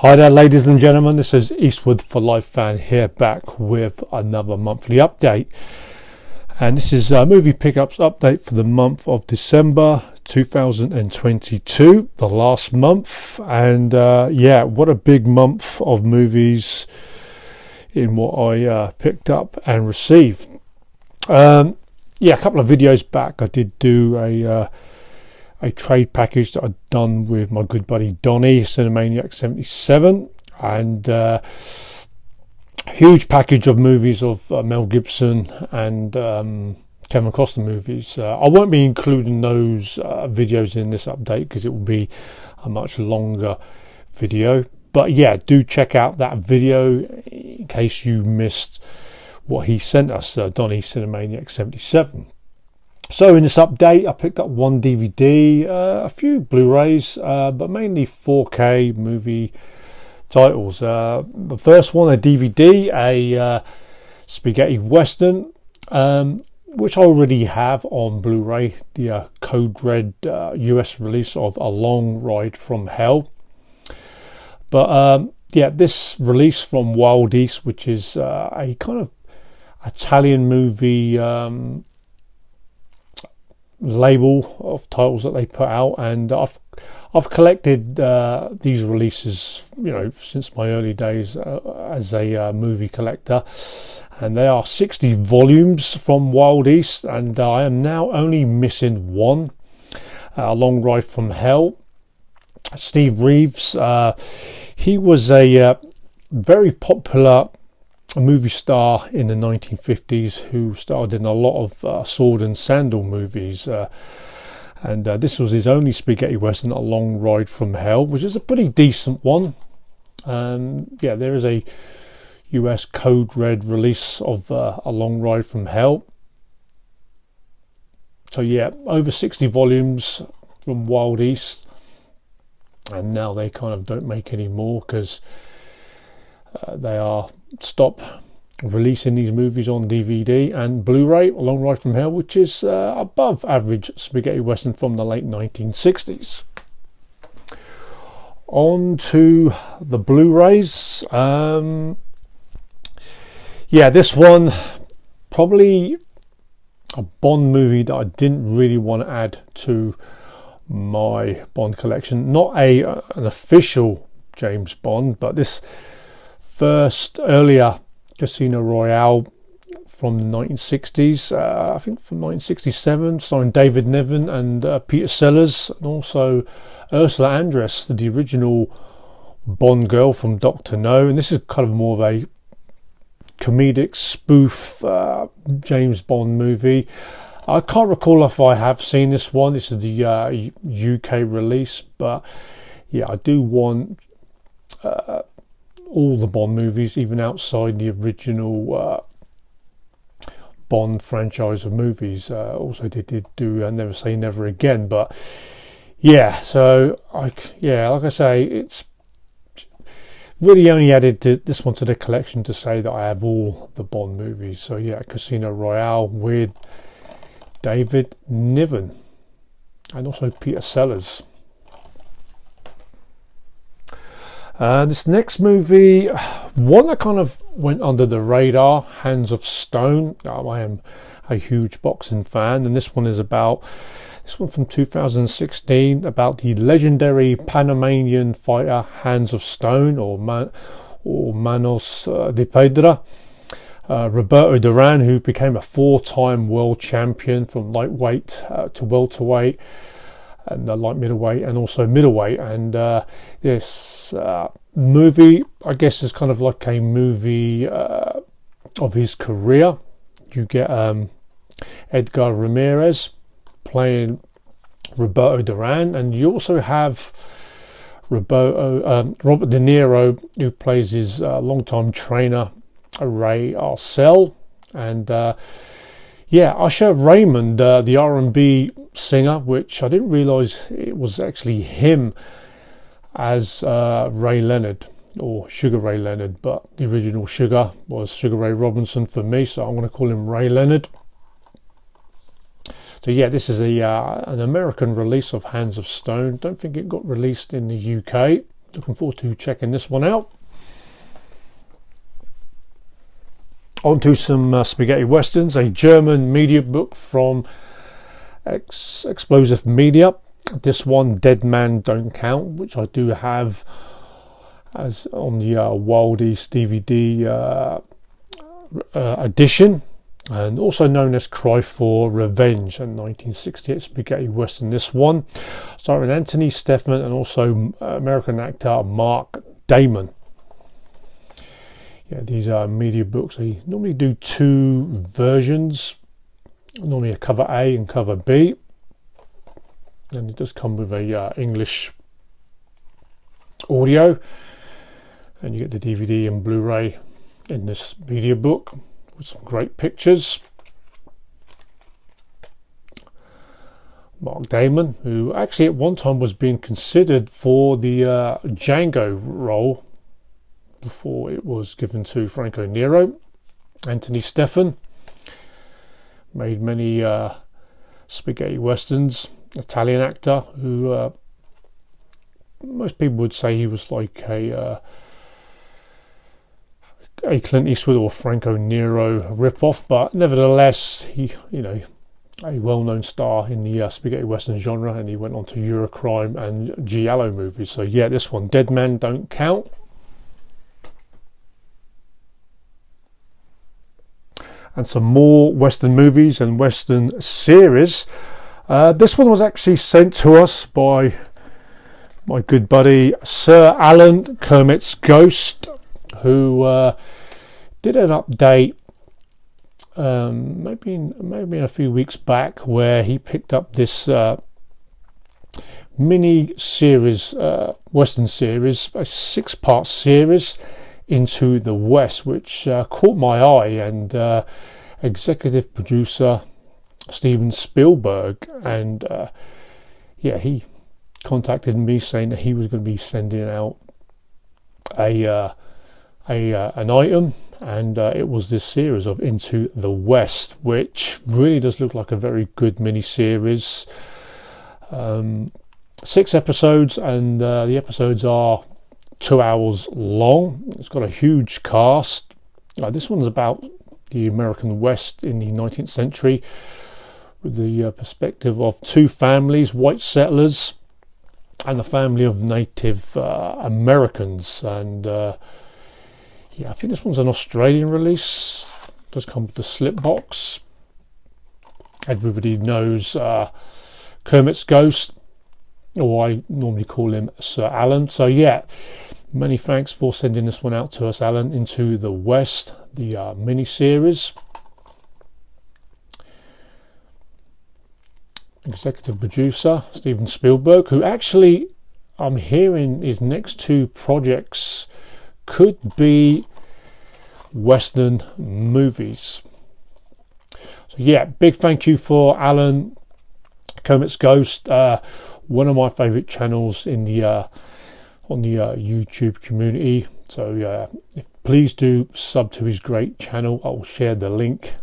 Hi there, ladies and gentlemen. This is Eastwood for Life fan here, back with another monthly update. And this is a movie pickups update for the month of December 2022, the last month. And yeah, what a big month of movies in what I picked up and received. Yeah, a couple of videos back, I did do a trade package that I'd done with my good buddy Donny, Cinemaniac 77, and huge package of movies of Mel Gibson and Kevin Costner movies. I won't be including those videos in this update because it will be a much longer video, but yeah, do check out that video in case you missed what he sent us, Donny, Cinemaniac 77. So in this update, I picked up one DVD, a few Blu-rays, but mainly 4K movie titles. The first one, a DVD, a spaghetti western, which I already have on Blu-ray, the Code Red US release of A Long Ride from Hell. But yeah, this release from Wild East, which is a kind of Italian movie label of titles that they put out, and I've collected these releases, you know, since my early days as a movie collector, and they are 60 volumes from Wild East, and I am now only missing one, A Long Ride from Hell. Steve Reeves, he was a very popular movie star in the 1950s who starred in a lot of sword and sandal movies, and this was his only spaghetti western, A Long Ride from Hell, which is a pretty decent one. Yeah, there is a US Code Red release of A Long Ride from Hell. So yeah, over 60 volumes from Wild East, and now they kind of don't make any more because they are stop releasing these movies on DVD and Blu-ray. A Long Ride from Hell, which is above average spaghetti western from the late 1960s. On to the Blu-rays. Yeah, this one probably a Bond movie that I didn't really want to add to my Bond collection. Not an official James Bond, but this first earlier Casino Royale from the 1960s, I think from 1967, starring David Niven and Peter Sellers, and also Ursula Andress, the original Bond girl from Dr. No. And this is kind of more of a comedic spoof James Bond movie. I can't recall if I have seen this one. This is the UK release, but yeah, I do want all the Bond movies, even outside the original Bond franchise of movies. Also, they did do Never Say Never Again. But yeah, so like I say, it's really only added this one to the collection to say that I have all the Bond movies. So yeah, Casino Royale with David Niven and also Peter Sellers. This next movie, one that kind of went under the radar, Hands of Stone. I am a huge boxing fan, and this one from 2016, about the legendary Panamanian fighter Hands of Stone, or Manos de Piedra. Roberto Duran, who became a 4-time world champion from lightweight to welterweight, and light middleweight and also middleweight. And this movie, I guess, is kind of like a movie of his career. You get Edgar Ramirez playing Roberto Duran, and you also have Robert De Niro, who plays his longtime trainer Ray Arcel, and yeah, Usher Raymond, the R&B singer, which I didn't realise it was actually him as Ray Leonard, or Sugar Ray Leonard, but the original Sugar was Sugar Ray Robinson for me, so I'm going to call him Ray Leonard. So yeah, this is an American release of Hands of Stone. Don't think it got released in the UK. looking forward to checking this one out. On to some spaghetti westerns, a German media book from Explosive Media. This one, Dead Man Don't Count, which I do have as on the Wild East DVD edition, and also known as Cry for Revenge, a 1968 spaghetti western. This one starring Anthony Stefan and also American actor Mark Damon. Yeah, these are media books. They normally do two versions, normally a cover A and cover B, and it does come with a English audio, and you get the DVD and Blu-ray in this media book with some great pictures. Mark Damon, who actually at one time was being considered for the Django role before it was given to Franco Nero. Anthony Stefan made many spaghetti westerns. Italian actor who most people would say he was like a Clint Eastwood or Franco Nero ripoff, but nevertheless, he, a well-known star in the spaghetti western genre, and he went on to Eurocrime and giallo movies. So yeah, this one, Dead Men Don't Count. And some more western movies and western series. This one was actually sent to us by my good buddy Sir Alan Kermit's Ghost, who did an update maybe a few weeks back, where he picked up this mini series, western series, a 6-part series, Into the West, which caught my eye, and executive producer Steven Spielberg, and he contacted me saying that he was going to be sending out an item, and it was this series of Into the West, which really does look like a very good mini series. 6 episodes, and the episodes are 2 hours long. It's got a huge cast. This one's about the American West in the 19th century, with the perspective of 2 families, white settlers and a family of Native Americans. And I think this one's an Australian release. It does come with the slip box. Everybody knows Kermit's Ghost, or I normally call him Sir Alan. So yeah, many thanks for sending this one out to us, Alan. Into the West, the mini series. Executive producer Steven Spielberg, who actually I'm hearing his next 2 projects could be western movies. So yeah, big thank you for Alan Kermit's Ghost, one of my favorite channels in the on the YouTube community. So please do sub to his great channel. I'll share the link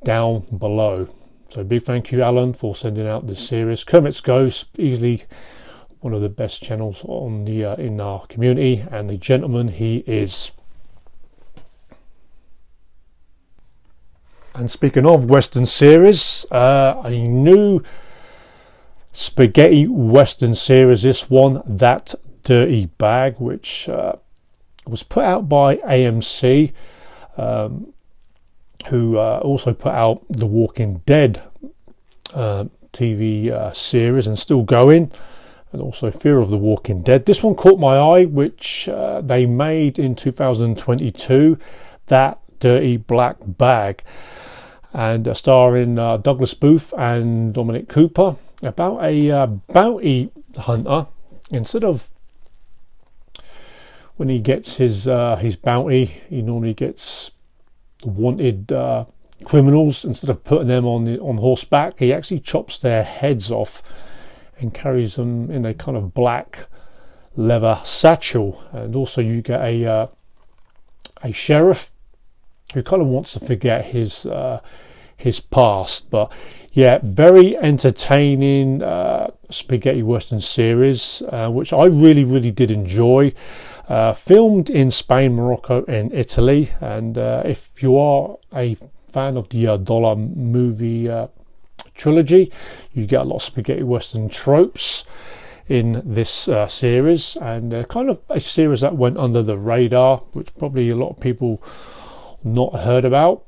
down below. So big thank you, Alan, for sending out this series. Kermit's Ghost, easily one of the best channels on the in our community, and the gentleman he is. And speaking of western series, a new spaghetti western series, this one, That Dirty Bag, which was put out by AMC, who also put out the Walking Dead TV series, and still going, and also Fear of the Walking Dead. This one caught my eye, which they made in 2022, That Dirty Black Bag, and starring Douglas Booth and Dominic Cooper, about a bounty hunter. Instead of when he gets his bounty, he normally gets wanted criminals. Instead of putting them on horseback, he actually chops their heads off and carries them in a kind of black leather satchel. And also you get a sheriff who kind of wants to forget his past. But yeah, very entertaining spaghetti western series, which I really did enjoy. Filmed in Spain, Morocco and Italy, and if you are a fan of the dollar movie trilogy, you get a lot of spaghetti western tropes in this series, and kind of a series that went under the radar, which probably a lot of people not heard about.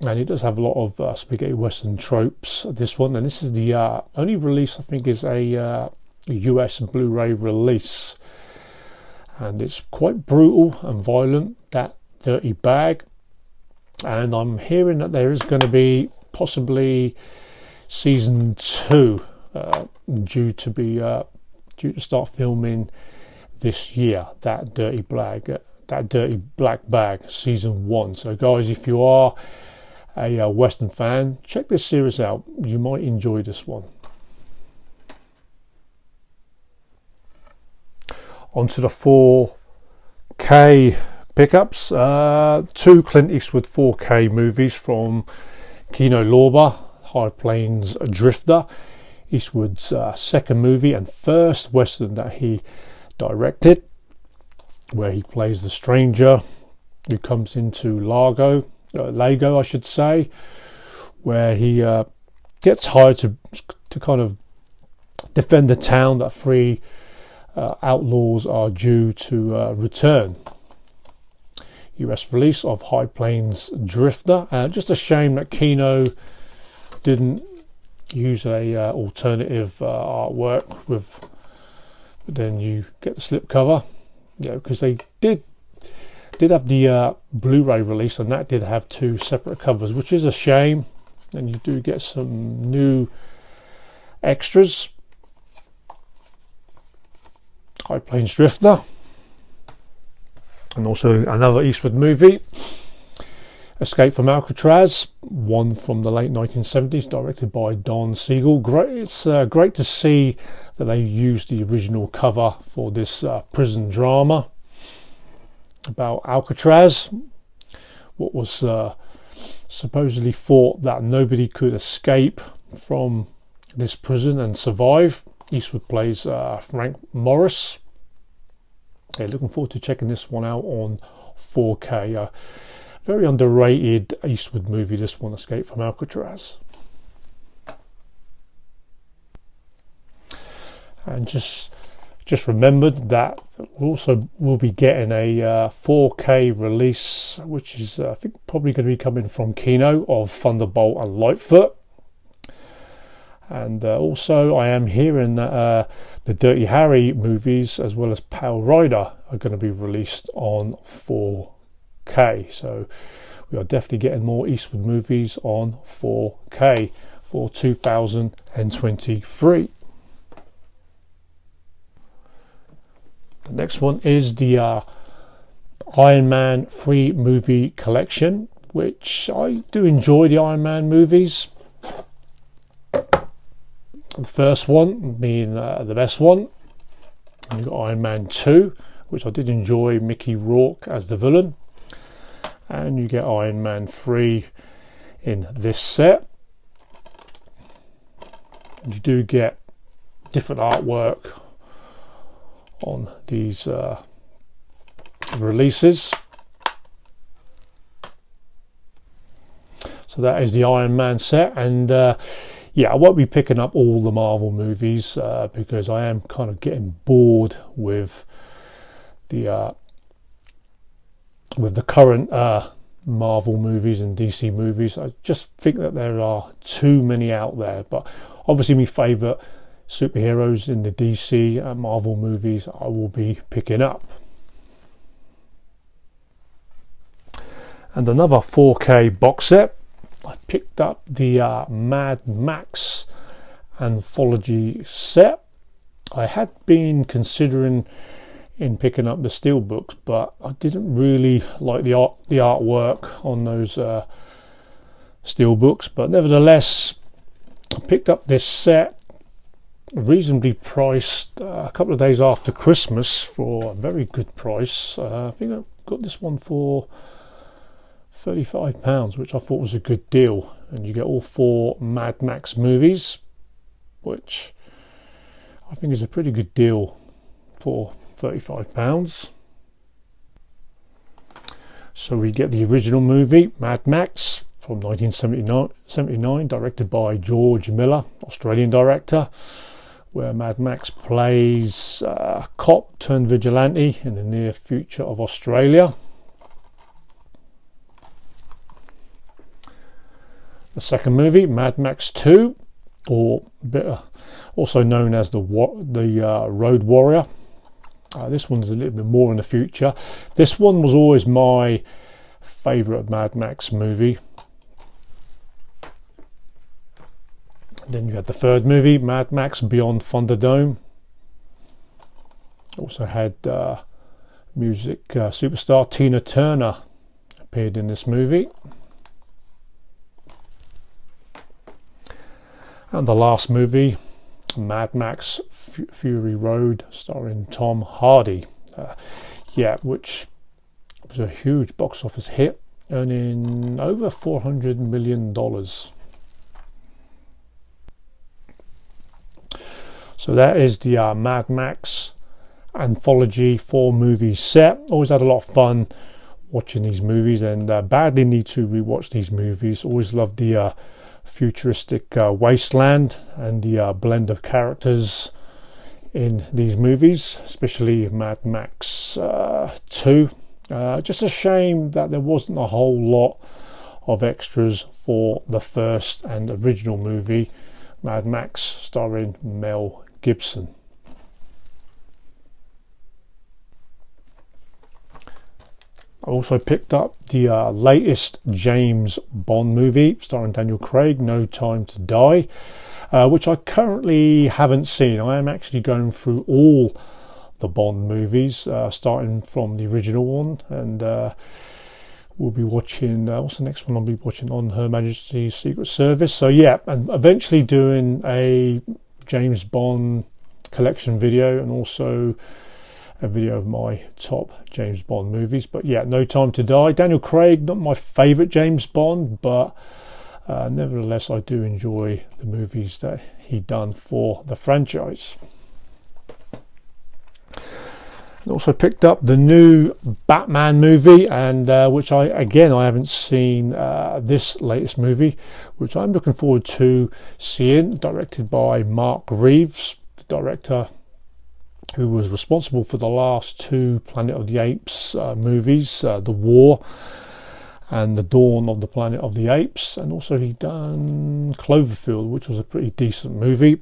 And it does have a lot of spaghetti western tropes, this one, and this is the only release, I think, is a US Blu-ray release, and it's quite brutal and violent, that dirty bag. And I'm hearing that there is going to be possibly season 2 due to start filming this year, that dirty black bag season 1. So guys, if you are a western fan, check this series out. You might enjoy this one. Onto the 4K pickups. 2 Clint Eastwood 4K movies from Kino Lorber. High Plains Drifter, Eastwood's second movie and first western that he directed, where he plays the stranger who comes into Lego, I should say, where he gets hired to kind of defend the town that 3 outlaws are due to return. US release of High Plains Drifter. Just a shame that Kino didn't use a alternative artwork but then you get the slipcover, because they did have the Blu-ray release, and that did have 2 separate covers, which is a shame. And you do get some new extras. High Plains Drifter, and also another Eastwood movie, Escape from Alcatraz, one from the late 1970s, directed by Don Siegel. It's great to see that they used the original cover for this prison drama about Alcatraz, what was supposedly thought that nobody could escape from this prison and survive. Eastwood plays Frank Morris. Yeah, looking forward to checking this one out on 4K. Very underrated Eastwood movie, this one, Escape from Alcatraz. And just remembered that we also will be getting a 4K release, which is I think probably going to be coming from Kino, of Thunderbolt and Lightfoot. And also I am hearing that the Dirty Harry movies as well as Pale Rider are going to be released on 4K. So we are definitely getting more Eastwood movies on 4K for 2023. The next one is the Iron Man 3 movie collection, which I do enjoy the Iron Man movies. The first one being the best one. And you've got Iron Man 2, which I did enjoy, Mickey Rourke as the villain. And you get Iron Man 3 in this set. You do get different artwork on these releases. So that is the Iron Man set, and yeah, I won't be picking up all the Marvel movies because I am kind of getting bored with the current Marvel movies and DC movies. I just think that there are too many out there, but obviously my favourite superheroes in the DC and Marvel movies I will be picking up. And another 4K box set, I picked up the Mad Max anthology set. I had been considering in picking up the steelbooks, but I didn't really like the artwork on those steelbooks. But nevertheless, I picked up this set, reasonably priced, a couple of days after Christmas for a very good price. I think I got this one for £35, which I thought was a good deal, and you get all 4 Mad Max movies, which I think it's a pretty good deal for £35. So we get the original movie, Mad Max, from 1979, directed by George Miller, Australian director, where Mad Max plays a cop turned vigilante in the near future of Australia. The second movie, Mad Max 2, or also known as the Road Warrior. This one's a little bit more in the future. This one was always my favourite Mad Max movie. Then you had the third movie, Mad Max Beyond Thunderdome. Also had music superstar Tina Turner appeared in this movie. And the last movie, Mad Max Fury Road, starring Tom Hardy. Which was a huge box office hit, earning over $400 million. So that is the Mad Max anthology 4-movie set. Always had a lot of fun watching these movies, and badly need to rewatch these movies. Always loved the futuristic wasteland and the blend of characters in these movies, especially Mad Max 2. Just a shame that there wasn't a whole lot of extras for the first and original movie, Mad Max, starring Mel Gibson. I also picked up the latest James Bond movie starring Daniel Craig, No Time to Die, which I currently haven't seen. I am actually going through all the Bond movies, starting from the original one, and we'll be watching, what's the next one I'll be watching? On Her Majesty's Secret Service. So yeah, and eventually doing a James Bond collection video, and also a video of my top James Bond movies. But yeah, No Time to Die. Daniel Craig, not my favourite James Bond, but nevertheless I do enjoy the movies that he done for the franchise. And also picked up the new Batman movie, and which I haven't seen this latest movie, which I'm looking forward to seeing, directed by Mark Reeves, the director who was responsible for the last 2 Planet of the Apes movies, The War and The Dawn of the Planet of the Apes, and also he done Cloverfield, which was a pretty decent movie.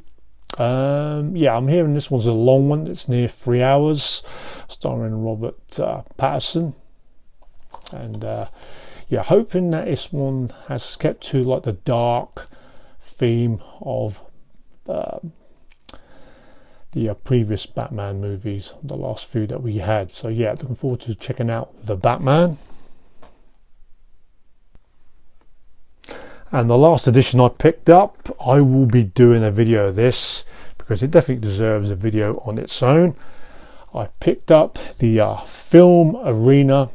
I'm hearing this one's a long one. It's near 3 hours, starring Robert Pattinson, and hoping that this one has kept to like the dark theme of the previous Batman movies, the last few that we had. So yeah, looking forward to checking out the Batman. And the last edition I picked up, I will be doing a video of this because it definitely deserves a video on its own. I picked up the Film Arena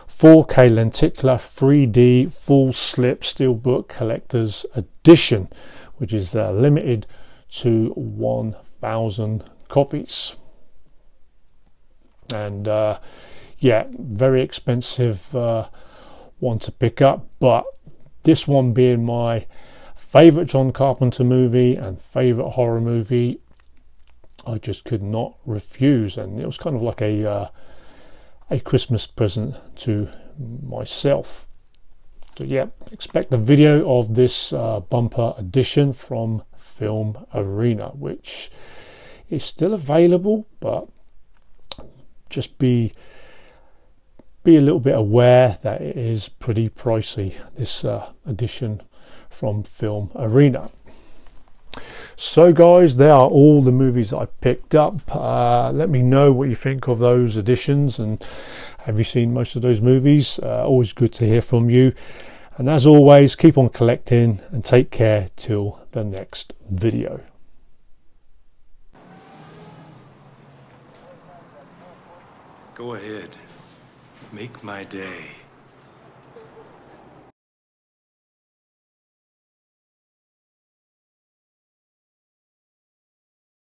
4K lenticular 3D full slip steelbook collector's edition, which is limited to 1,000 copies. And very expensive one to pick up, but this one being my favourite John Carpenter movie and favourite horror movie, I just could not refuse, and it was kind of like a Christmas present to myself. So yeah, expect a video of this bumper edition from Film Arena, which is still available, but just be a little bit aware that it is pretty pricey, this edition from Film Arena. So guys, there are all the movies that I picked up. Let me know what you think of those editions, and have you seen most of those movies? Always good to hear from you, and as always, keep on collecting and take care till the next video. Go ahead. Make my day.